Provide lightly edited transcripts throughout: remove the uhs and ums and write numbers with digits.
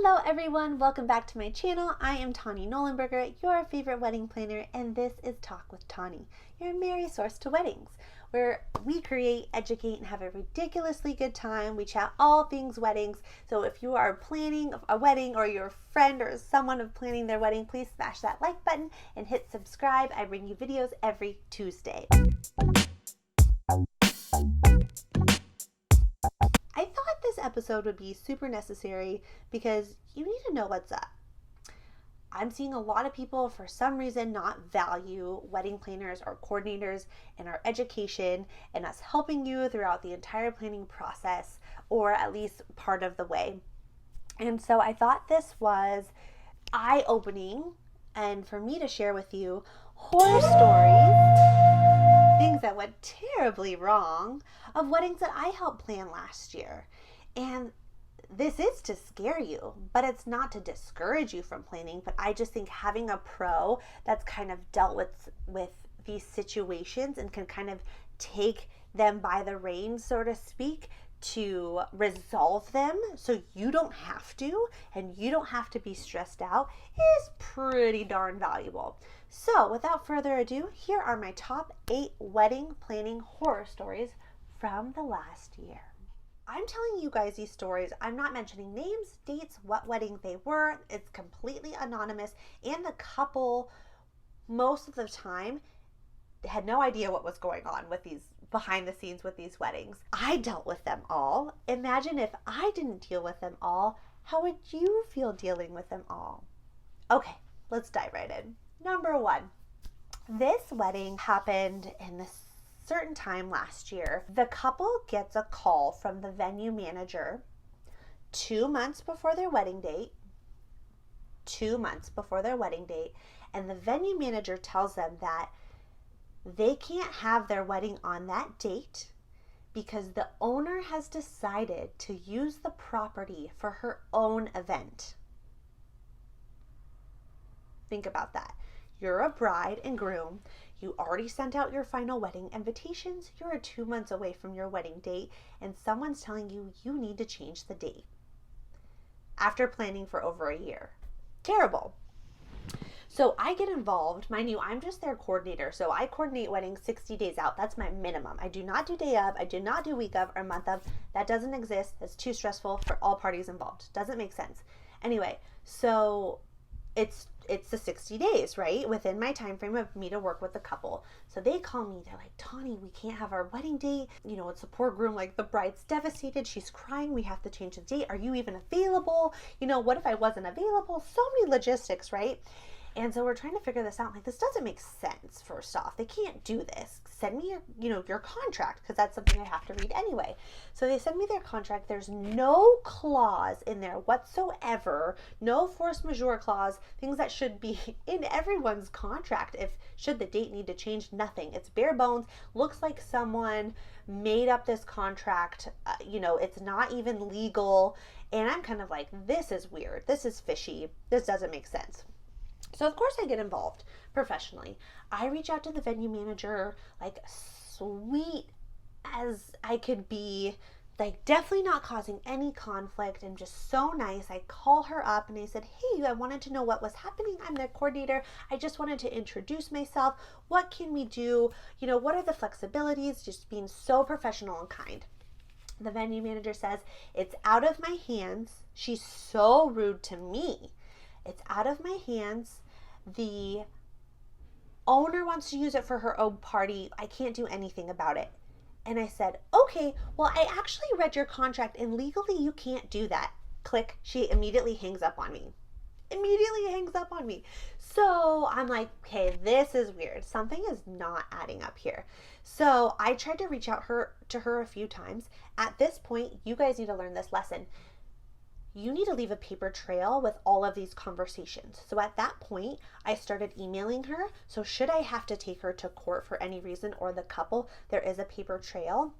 Hello everyone, welcome back to my channel. I am Tahnie Nollenberger, your favorite wedding planner, and this is Talk with Tahnie, your merry source to weddings, where we create, educate, and have a ridiculously good time. We chat all things weddings. So if you are planning a wedding or you're a friend or someone of planning their wedding, please smash that like button and hit subscribe. I bring you videos every Tuesday. I thought this episode would be super necessary because you need to know what's up. I'm seeing a lot of people, for some reason, not value wedding planners or coordinators and our education and us helping you throughout the entire planning process, or at least part of the way. And so I thought this was eye-opening, and for me to share with you horror stories, things that went terribly wrong, of weddings that I helped plan last year. And this is to scare you, but it's not to discourage you from planning. But I just think having a pro that's kind of dealt with these situations and can kind of take them by the reins, so to speak, to resolve them so you don't have to, and you don't have to be stressed out, is pretty darn valuable. So without further ado, here are my top 8 wedding planning horror stories from the last year. I'm telling you guys these stories. I'm not mentioning names, dates, what wedding they were. It's completely anonymous, and the couple most of the time had no idea what was going on with these behind the scenes with these weddings. I dealt with them all. Imagine if I didn't deal with them all. How would you feel dealing with them all? Okay, let's dive right in. Number 1, this wedding happened in this certain time last year. The couple gets a call from the venue manager 2 months before their wedding date. 2 months before their wedding date, and the venue manager tells them that they can't have their wedding on that date because the owner has decided to use the property for her own event. Think about that. You're a bride and groom. You already sent out your final wedding invitations. You're 2 months away from your wedding date, and someone's telling you you need to change the date after planning for over a year. Terrible. So I get involved. Mind you, I'm just their coordinator. So I coordinate weddings 60 days out. That's my minimum. I do not do day of. I do not do week of or month of. That doesn't exist. That's too stressful for all parties involved. Doesn't make sense. Anyway, so it's the 60 days, right? Within my time frame of me to work with the couple. So they call me. They're like, Tahnie, we can't have our wedding date. You know, it's a poor groom. Like, the bride's devastated. She's crying. We have to change the date. Are you even available? You know, what if I wasn't available? So many logistics, right? And so we're trying to figure this out. Like, this doesn't make sense. First off, they can't do this. Send me your contract, because that's something I have to read anyway. So they send me their contract. There's no clause in there whatsoever. No force majeure clause. Things that should be in everyone's contract. Should the date need to change, nothing. It's bare bones. Looks like someone made up this contract. It's not even legal. And I'm kind of like, this is weird. This is fishy. This doesn't make sense. So of course I get involved professionally. I reach out to the venue manager, like, sweet as I could be, like, definitely not causing any conflict, and just so nice. I call her up and I said, hey, I wanted to know what was happening. I'm the coordinator. I just wanted to introduce myself. What can we do? What are the flexibilities? Just being so professional and kind. The venue manager says, it's out of my hands. She's so rude to me. It's out of my hands. The owner wants to use it for her own party. I can't do anything about it. And I said, okay, well, I actually read your contract, and legally you can't do that. Click. She immediately hangs up on me. So I'm like, okay, this is weird. Something is not adding up here. So I tried to reach out to her a few times. At this point, you guys need to learn this lesson. You need to leave a paper trail with all of these conversations. So at that point, I started emailing her. So should I have to take her to court for any reason, or the couple, there is a paper trail.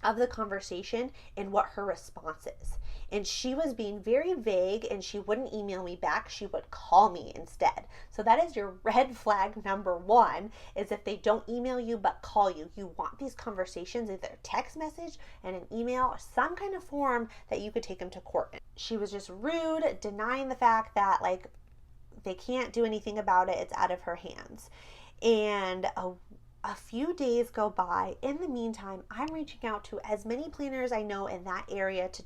of the conversation and what her response is. And she was being very vague, and she wouldn't email me back. She would call me instead. So that is your red flag number one, is if they don't email you but call you. You want these conversations, either a text message and an email or some kind of form that you could take them to court. She was just rude, denying the fact that like they can't do anything about it. It's out of her hands. And a few days go by. In the meantime, I'm reaching out to as many planners I know in that area to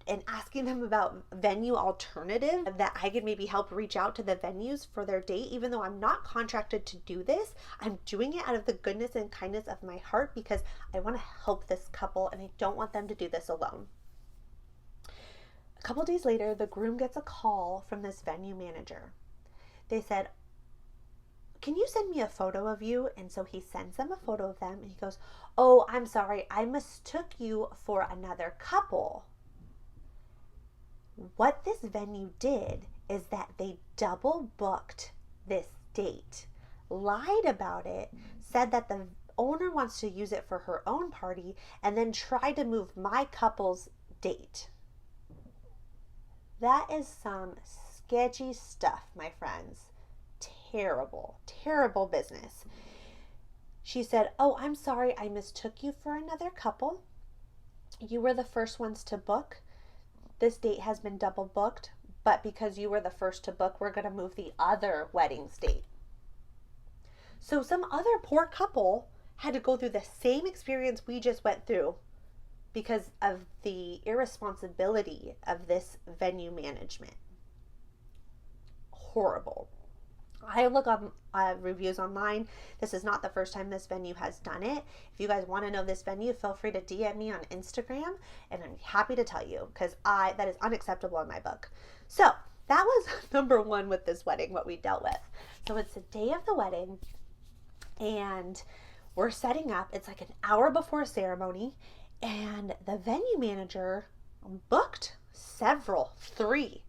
and asking them about venue alternative that I could maybe help reach out to the venues for their date. Even though I'm not contracted to do this, I'm doing it out of the goodness and kindness of my heart because I want to help this couple and I don't want them to do this alone. A couple days later, the groom gets a call from this venue manager. They said, "Can you send me a photo of you?" And so he sends them a photo of them and he goes, "Oh, I'm sorry, I mistook you for another couple." What this venue did is that they double booked this date, lied about it, said that the owner wants to use it for her own party, and then tried to move my couple's date. That is some sketchy stuff, my friends. Terrible, terrible business. She said, "Oh, I'm sorry, I mistook you for another couple. You were the first ones to book. This date has been double booked, but because you were the first to book, we're going to move the other wedding's date." So some other poor couple had to go through the same experience we just went through because of the irresponsibility of this venue management. Horrible. I look up reviews online. This is not the first time this venue has done it. If you guys want to know this venue, feel free to DM me on Instagram, and I'm happy to tell you because that is unacceptable in my book. So that was number one with this wedding, what we dealt with. So it's the day of the wedding, and we're setting up. It's like an hour before ceremony, and the venue manager booked three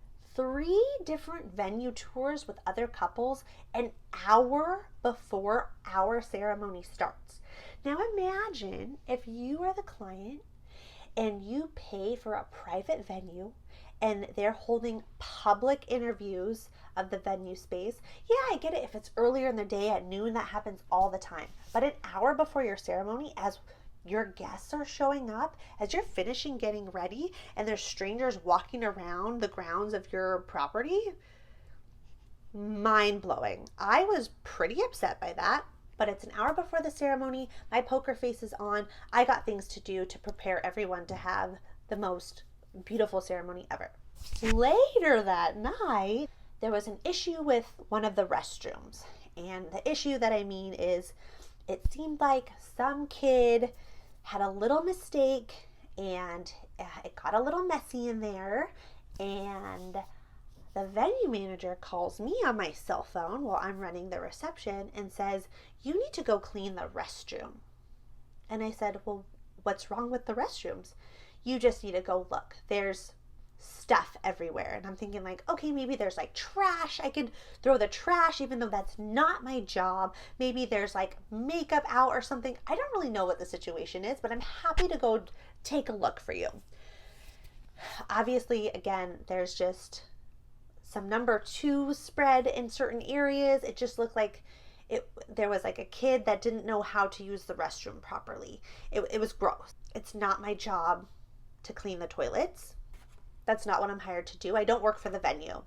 different venue tours with other couples an hour before our ceremony starts. Now imagine if you are the client and you pay for a private venue and they're holding public interviews of the venue space. Yeah, I get it. If it's earlier in the day at noon, that happens all the time. But an hour before your ceremony, as your guests are showing up, as you're finishing getting ready, and there's strangers walking around the grounds of your property, mind-blowing. I was pretty upset by that, but it's an hour before the ceremony. My poker face is on. I got things to do to prepare everyone to have the most beautiful ceremony ever. Later that night, there was an issue with one of the restrooms. And the issue that I mean is it seemed like some kid had a little mistake and it got a little messy in there, and the venue manager calls me on my cell phone while I'm running the reception and says, "You need to go clean the restroom." And I said, "Well, what's wrong with the restrooms?" "You just need to go look. There's stuff everywhere." And I'm thinking like, okay, maybe there's like trash. I could throw the trash even though that's not my job. Maybe there's like makeup out or something. I don't really know what the situation is, but I'm happy to go take a look for you. Obviously, again, there's just some number 2 spread in certain areas. It just looked like there was like a kid that didn't know how to use the restroom properly. It was gross. It's not my job to clean the toilets. That's not what I'm hired to do. I don't work for the venue.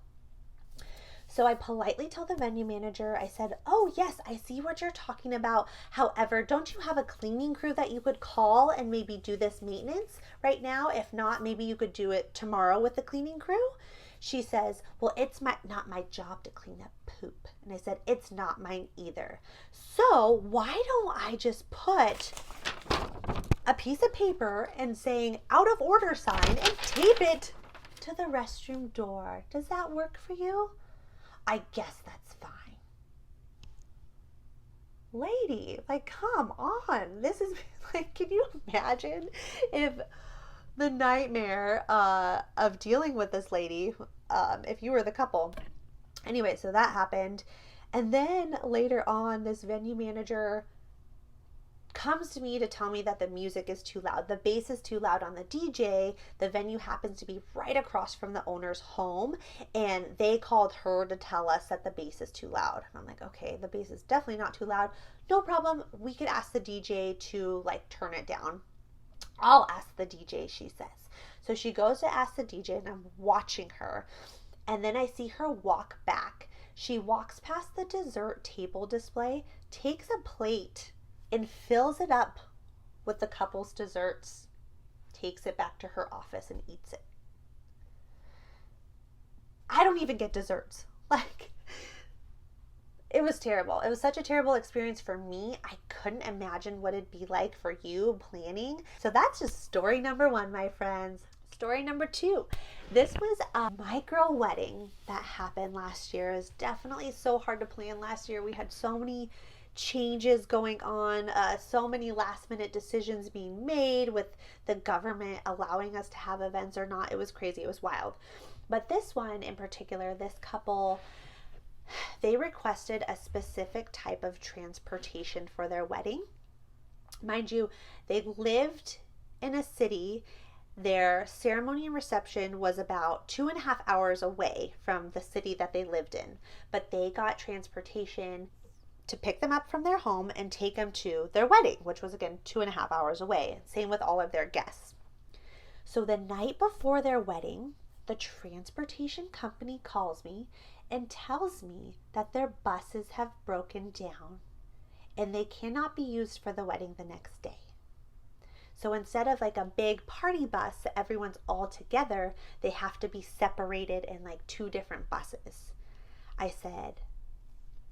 So I politely tell the venue manager, I said, "Oh yes, I see what you're talking about. However, don't you have a cleaning crew that you could call and maybe do this maintenance right now? If not, maybe you could do it tomorrow with the cleaning crew." She says, "Well, it's not my job to clean up poop." And I said, "It's not mine either. So why don't I just put a piece of paper and saying out of order sign and tape it to the restroom door. Does that work for you?" "I guess that's fine." Lady, like, come on. This is like, can you imagine if the nightmare of dealing with this lady, if you were the couple? Anyway, so that happened. And then later on, this venue manager comes to me to tell me that the music is too loud. The bass is too loud on the DJ. The venue happens to be right across from the owner's home, and they called her to tell us that the bass is too loud. And I'm like, okay, the bass is definitely not too loud. No problem. We could ask the DJ to like turn it down. I'll ask the DJ, she says. So she goes to ask the DJ, and I'm watching her. And then I see her walk back. She walks past the dessert table display, takes a plate, and fills it up with the couple's desserts, takes it back to her office and eats it. I don't even get desserts. Like, it was terrible. It was such a terrible experience for me. I couldn't imagine what it'd be like for you planning. So that's just story number 1, my friends. Story number 2. This was a micro wedding that happened last year. It was definitely so hard to plan last year. We had so many changes going on, so many last minute decisions being made with the government allowing us to have events or not. It was crazy. It was wild. But this one in particular, this couple, they requested a specific type of transportation for their wedding. Mind you, they lived in a city. Their ceremony and reception was about 2.5 hours away from the city that they lived in, but they got transportation to pick them up from their home and take them to their wedding, which was again 2.5 hours away. Same with all of their guests. So the night before their wedding, the transportation company calls me and tells me that their buses have broken down and they cannot be used for the wedding the next day. So instead of like a big party bus that everyone's all together, they have to be separated in like 2 different buses. I said,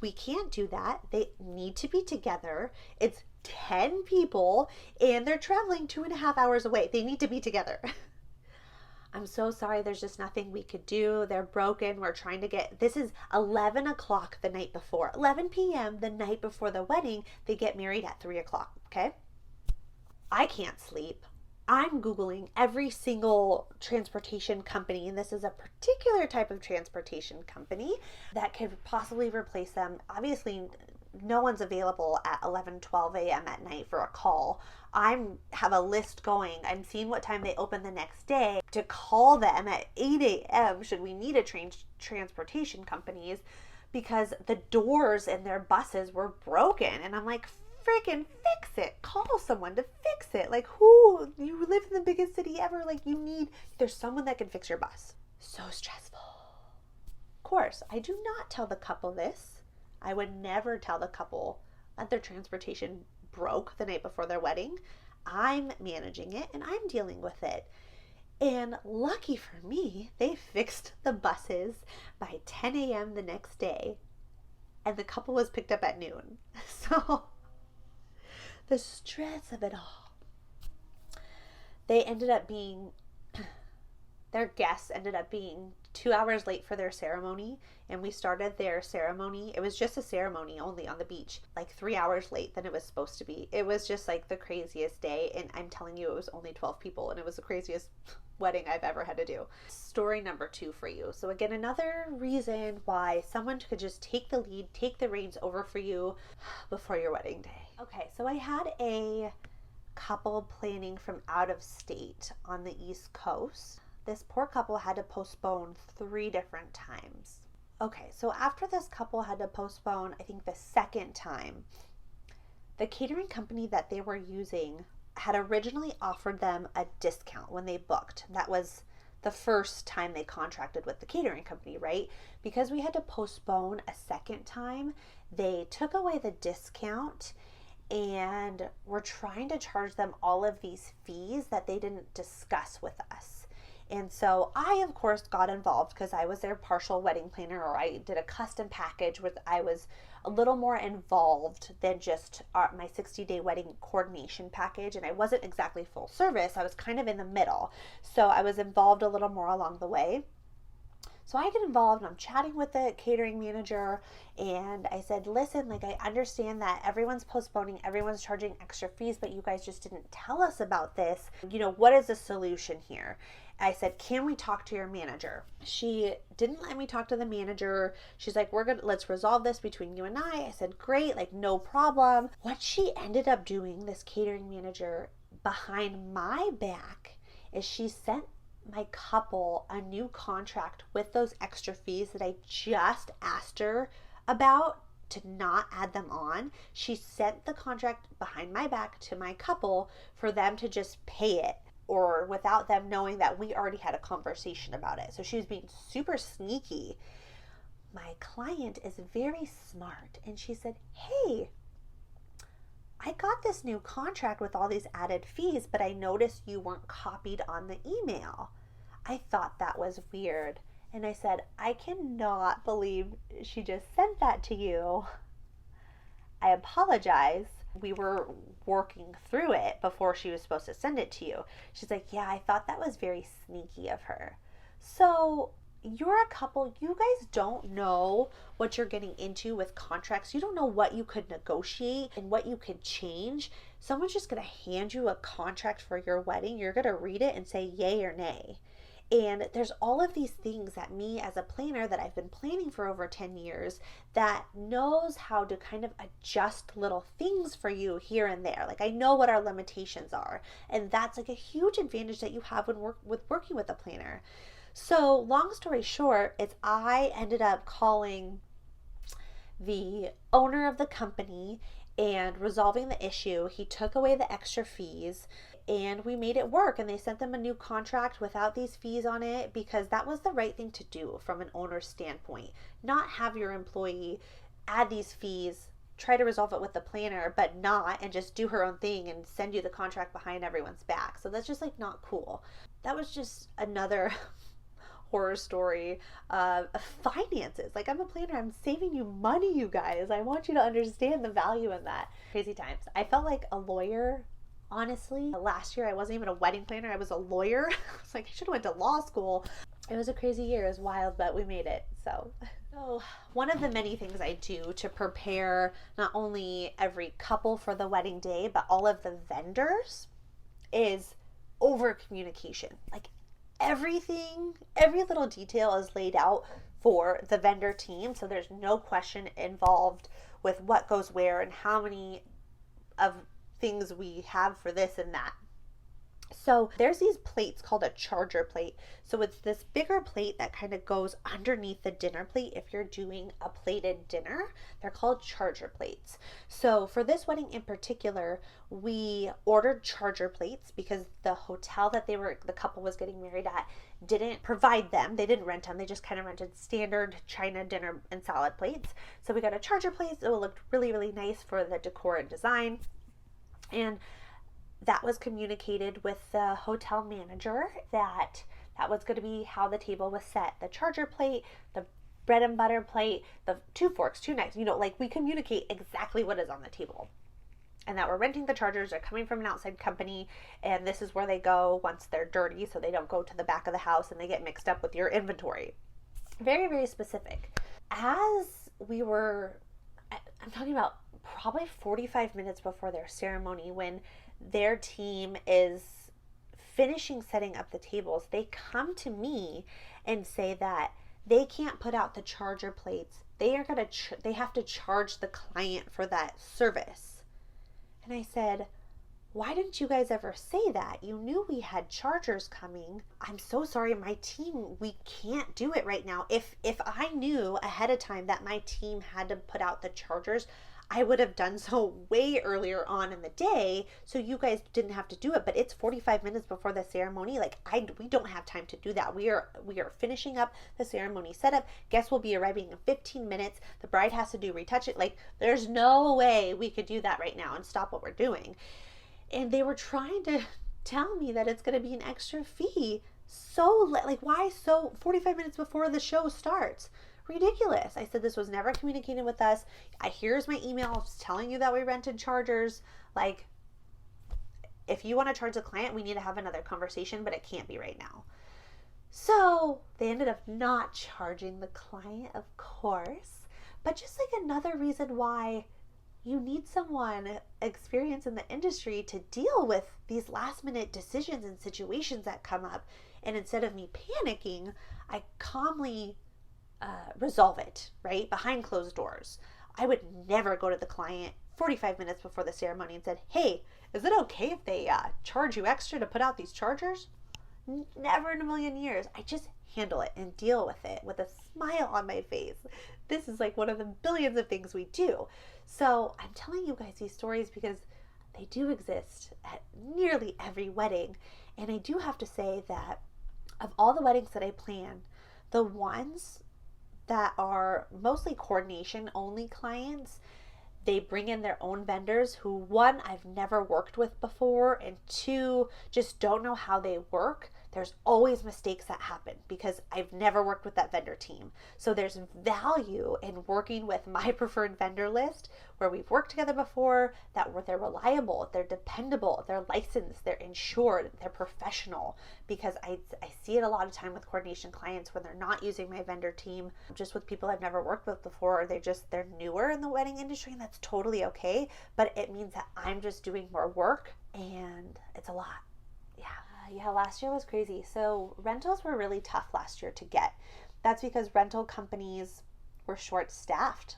we can't do that. They need to be together. It's 10 people and they're traveling 2.5 hours away. They need to be together. I'm so sorry. There's just nothing we could do. They're broken. We're trying to get, this is 11 o'clock the night before, 11 p.m. the night before the wedding. They get married at 3 o'clock. Okay. I can't sleep. I'm Googling every single transportation company, and this is a particular type of transportation company that could possibly replace them. Obviously, no one's available at 11, 12 a.m. at night for a call. I have a list going. I'm seeing what time they open the next day to call them at 8 a.m. should we need a transportation companies, because the doors in their buses were broken. And I'm like, freaking fix it. Call someone to fix it. Like, who? You live in the biggest city ever. Like, there's someone that can fix your bus. So stressful. Of course, I do not tell the couple this. I would never tell the couple that their transportation broke the night before their wedding. I'm managing it and I'm dealing with it. And lucky for me, they fixed the buses by 10 a.m. the next day. And the couple was picked up at noon. So the stress of it all. Their guests ended up being 2 hours late for their ceremony, and we started their ceremony. It was just a ceremony only on the beach, like 3 hours late than it was supposed to be. It was just like the craziest day, and I'm telling you, it was only 12 people, and it was the craziest wedding I've ever had to do. Story number 2 for you. So again, another reason why someone could just take the lead, take the reins over for you before your wedding day. Okay, so I had a couple planning from out of state on the East Coast. This poor couple had to postpone 3 different times. Okay, so after this couple had to postpone, I think the second time, the catering company that they were using had originally offered them a discount when they booked. That was the first time they contracted with the catering company, right? Because we had to postpone a second time, they took away the discount and were trying to charge them all of these fees that they didn't discuss with us. And so I, of course, got involved because I was their partial wedding planner, or I did a custom package where I was a little more involved than just my 60-day wedding coordination package. And I wasn't exactly full service. I was kind of in the middle. So I was involved a little more along the way. So I get involved and I'm chatting with the catering manager, and I said, listen, like, I understand that everyone's postponing, everyone's charging extra fees, but you guys just didn't tell us about this. You know, what is the solution here? I said, can we talk to your manager? She didn't let me talk to the manager. She's like, let's resolve this between you and I. I said, great, like no problem. What she ended up doing, this catering manager, behind my back, is she sent my couple a new contract with those extra fees that I just asked her about to not add them on. She sent the contract behind my back to my couple for them to just pay it, or without them knowing that we already had a conversation about it. So she was being super sneaky. My client is very smart, and she said, hey, I got this new contract with all these added fees, but I noticed you weren't copied on the email. I thought that was weird. And I said, I cannot believe she just sent that to you. I apologize. We were working through it before she was supposed to send it to you. She's like, yeah, I thought that was very sneaky of her. So you're a couple, you guys don't know what you're getting into with contracts. You don't know what you could negotiate and what you could change. Someone's just going to hand you a contract for your wedding. You're going to read it and say yay or nay. And there's all of these things that me as a planner that I've been planning for over 10 years that knows how to kind of adjust little things for you here and there. Like I know what our limitations are. And that's like a huge advantage that you have when working with a planner. So long story short, is I ended up calling the owner of the company and resolving the issue. He took away the extra fees and we made it work, and they sent them a new contract without these fees on it, because that was the right thing to do from an owner's standpoint. Not have your employee add these fees, try to resolve it with the planner, but not, and just do her own thing and send you the contract behind everyone's back. So that's just like not cool. That was just another horror story of finances. Like I'm a planner, I'm saving you money, you guys. I want you to understand the value in that. Crazy times. I felt like a lawyer. Honestly, last year I wasn't even a wedding planner, I was a lawyer. I was like, I should have went to law school. It was a crazy year, it was wild, but we made it. So one of the many things I do to prepare not only every couple for the wedding day, but all of the vendors, is over communication. Like everything, every little detail is laid out for the vendor team, so there's no question involved with what goes where and how many of things we have for this and that. So there's these plates called a charger plate. So it's this bigger plate that kind of goes underneath the dinner plate. If you're doing a plated dinner, they're called charger plates. So for this wedding in particular, we ordered charger plates because the hotel that the couple was getting married at didn't provide them. They didn't rent them. They just kind of rented standard China dinner and salad plates. So we got a charger plate. It looked really, really nice for the decor and design. And that was communicated with the hotel manager that was going to be how the table was set. The charger plate, the bread and butter plate, the 2 forks, 2 knives, like we communicate exactly what is on the table. And that we're renting the chargers, they're coming from an outside company, and this is where they go once they're dirty, so they don't go to the back of the house and they get mixed up with your inventory. Very, very specific. As we were, I'm talking about probably 45 minutes before their ceremony, when their team is finishing setting up the tables, they come to me and say that they can't put out the charger plates. They have to charge the client for that service. And I said, why didn't you guys ever say that? You knew we had chargers coming. I'm so sorry, my team, we can't do it right now. If I knew ahead of time that my team had to put out the chargers, I would have done so way earlier on in the day, so you guys didn't have to do it. But it's 45 minutes before the ceremony. We don't have time to do that. We are finishing up the ceremony setup. Guests will be arriving in 15 minutes. The bride has to do retouch it. There's no way we could do that right now and stop what we're doing. And they were trying to tell me that it's going to be an extra fee. So why so 45 minutes before the show starts? Ridiculous. I said, this was never communicated with us. Here's my email telling you that we rented chargers. If you want to charge the client, we need to have another conversation, but it can't be right now. So they ended up not charging the client, of course, but just another reason why you need someone experienced in the industry to deal with these last minute decisions and situations that come up. And instead of me panicking, I calmly resolve it, right? Behind closed doors. I would never go to the client 45 minutes before the ceremony and said, hey, is it okay if they charge you extra to put out these chargers? Never in a million years. I just handle it and deal with it with a smile on my face. This is like one of the billions of things we do. So I'm telling you guys these stories because they do exist at nearly every wedding. And I do have to say that of all the weddings that I plan, the ones that are mostly coordination only clients, they bring in their own vendors who, one, I've never worked with before, and two, just don't know how they work. There's always mistakes that happen because I've never worked with that vendor team. So there's value in working with my preferred vendor list where we've worked together before, that they're reliable, they're dependable, they're licensed, they're insured, they're professional. Because I see it a lot of time with coordination clients when they're not using my vendor team, just with people I've never worked with before, or they're newer in the wedding industry, and that's totally okay. But it means that I'm just doing more work, and it's a lot. Yeah, last year was crazy. So rentals were really tough last year to get. That's because rental companies were short-staffed,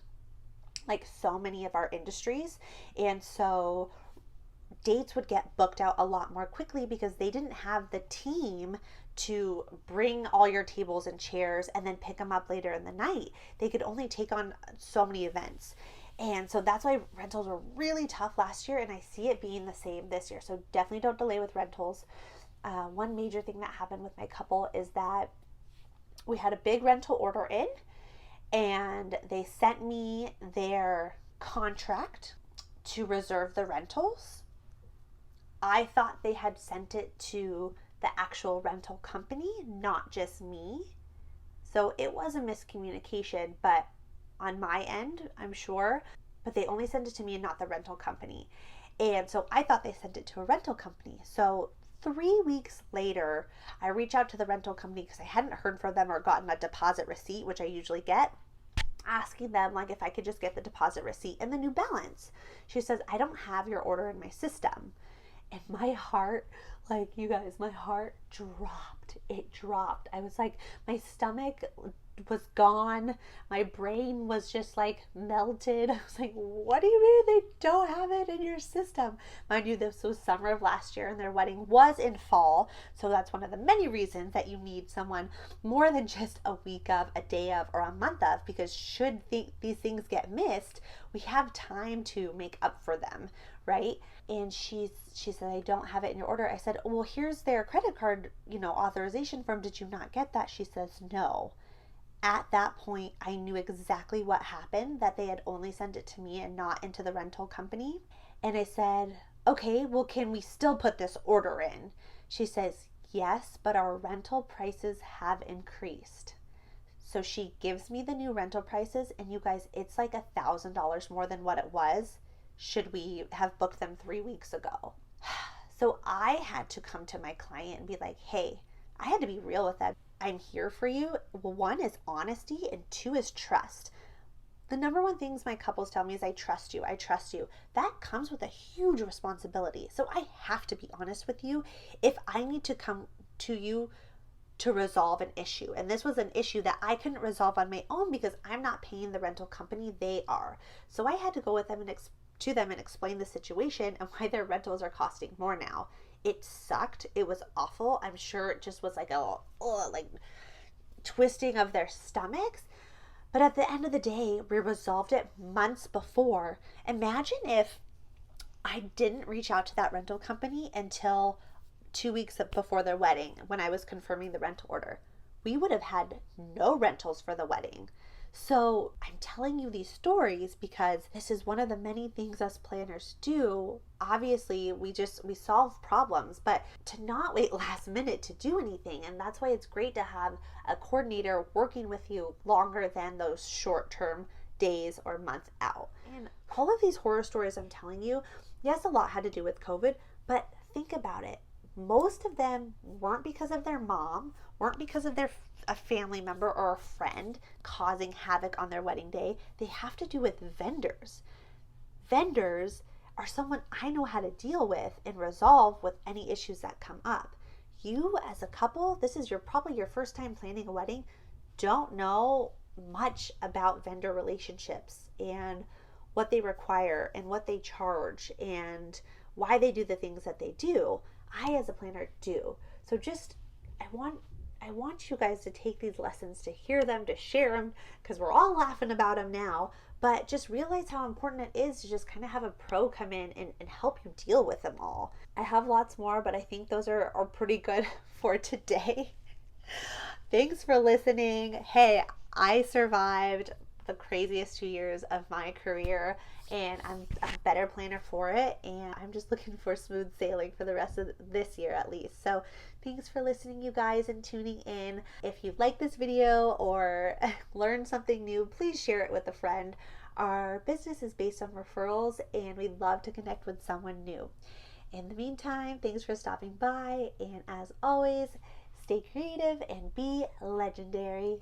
like so many of our industries. And so dates would get booked out a lot more quickly because they didn't have the team to bring all your tables and chairs and then pick them up later in the night. They could only take on so many events. And so that's why rentals were really tough last year, and I see it being the same this year. So definitely don't delay with rentals. One major thing that happened with my couple is that we had a big rental order in, and they sent me their contract to reserve the rentals. I thought they had sent it to the actual rental company, not just me. So it was a miscommunication, but on my end, I'm sure, but they only sent it to me and not the rental company. And so I thought they sent it to a rental company. So 3 weeks later, I reach out to the rental company because I hadn't heard from them or gotten a deposit receipt, which I usually get, asking them like if I could just get the deposit receipt and the new balance. She says, I don't have your order in my system. And my heart, like you guys, my heart dropped. It dropped. I was like, my stomach was gone. My brain was just like melted. I was like, what do you mean they don't have it in your system? Mind you, this was summer of last year and their wedding was in fall. So that's one of the many reasons that you need someone more than just a week of, a day of, or a month of, because should these things get missed, we have time to make up for them, right? And she said, I don't have it in your order. I said, well, here's their credit card, authorization form. Did you not get that? She says, no. At that point, I knew exactly what happened, that they had only sent it to me and not into the rental company. And I said, okay, well, can we still put this order in? She says, yes, but our rental prices have increased. So she gives me the new rental prices, and you guys, it's like $1,000 more than what it was should we have booked them 3 weeks ago. So I had to come to my client and be like, hey, I had to be real with them. I'm here for you. Well, one is honesty, and two is trust. The number one things my couples tell me is I trust you. I trust you. That comes with a huge responsibility. So I have to be honest with you if I need to come to you to resolve an issue. And this was an issue that I couldn't resolve on my own because I'm not paying the rental company, they are. So I had to go with them and explain the situation and why their rentals are costing more now. It sucked. It was awful. I'm sure it just was like a twisting of their stomachs. But at the end of the day, we resolved it months before. Imagine if I didn't reach out to that rental company until 2 weeks before their wedding when I was confirming the rental order. We would have had no rentals for the wedding. So I'm telling you these stories because this is one of the many things us planners do. Obviously, we solve problems, but to not wait last minute to do anything. And that's why it's great to have a coordinator working with you longer than those short-term days or months out. And all of these horror stories I'm telling you, yes, a lot had to do with COVID, but think about it. Most of them weren't because of their mom, weren't because of a family member or a friend causing havoc on their wedding day. They have to do with vendors. Vendors are someone I know how to deal with and resolve with any issues that come up. you as a couple, this is probably your first time planning a wedding, don't know much about vendor relationships and what they require and what they charge and why they do the things that they do. I as a planner do. So just I want you guys to take these lessons, to hear them, to share them, because we're all laughing about them now, but just realize how important it is to just kind of have a pro come in and help you deal with them all. I have lots more, but I think those are pretty good for today. Thanks for listening. Hey, I survived the craziest 2 years of my career, and I'm a better planner for it, and I'm just looking for smooth sailing for the rest of this year at least. So thanks for listening, you guys, and tuning in. If you like this video or learned something new, please share it with a friend. Our business is based on referrals, and we'd love to connect with someone new. In the meantime, thanks for stopping by, and as always, stay creative and be legendary.